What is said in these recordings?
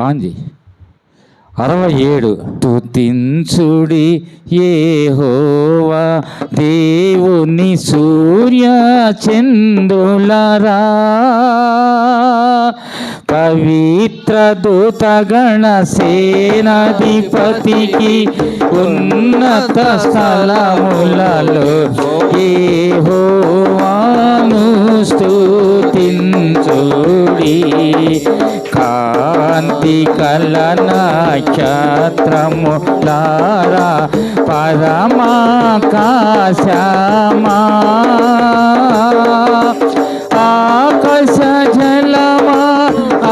ఆంజీ 67. స్తుతించుడి యెహోవా దేవుని సూర్య చంద్రులరా, పవిత్ర దూతగణ సేనాధిపతికి ఉన్నత స్థలములలో యెహోవాను స్తుతించుడి. కాంతి కల నక్షత్రములారా పరమాకాశమా, ఆకాశ జలమా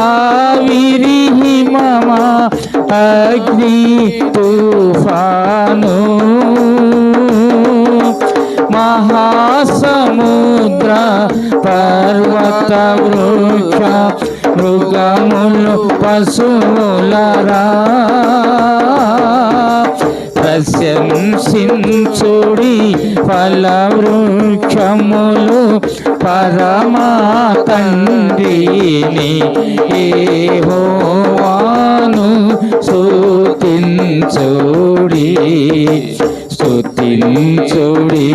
ఆవిరి హిమమా అగ్ని తుఫాను, మహాసముద్ర పర్వత వృక్ష మృగములు పశువులరా, ప్రశంసించుడి ఫల వృక్షములు పరమా తండ్రిని యెహోవాను స్తుతించుడి. స్తుతించుడి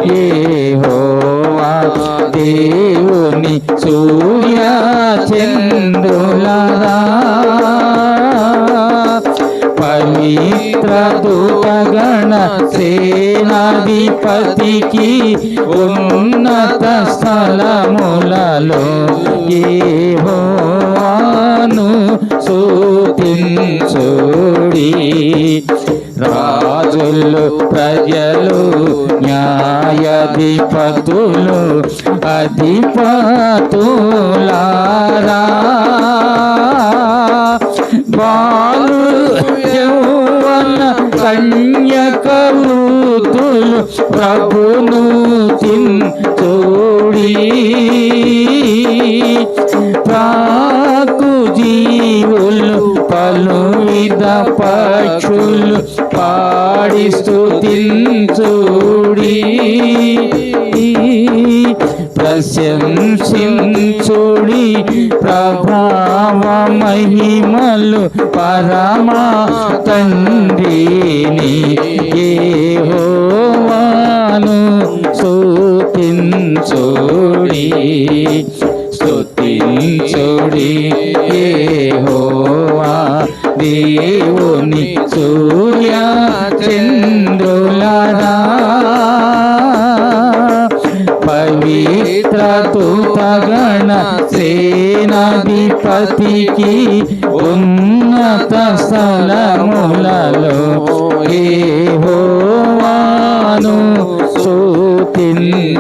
యెహోవా దేవుని సూర్య చంద్రులరా, పవిత్ర దూతగణ సేనాధిపతికి ఉన్నత స్థలములలో యెహోవాను స్తుతించుడి. రాజులు ప్రజలు న్యాయాధిపతులు అధిపతులారా, బాలు యౌవన కన్యక వృద్ధులు ప్రభును స్తుతించుడి. ప్రాకు జీవులు పలువిధ పక్షులు పాడి స్తుతించుడి. ప్రశంసించుడి ప్రభావ మహిమలు పరమా తండ్రిని యెహోవాను స్తుతించుడి. స్తుతించుడి యెహోవా దేవుని సూర్య చంద్రులరా, పవిత్ర దూతగణ సేనాధిపతికి ఉన్నత స్థలములలో యెహోవాను స్తుతించుడి.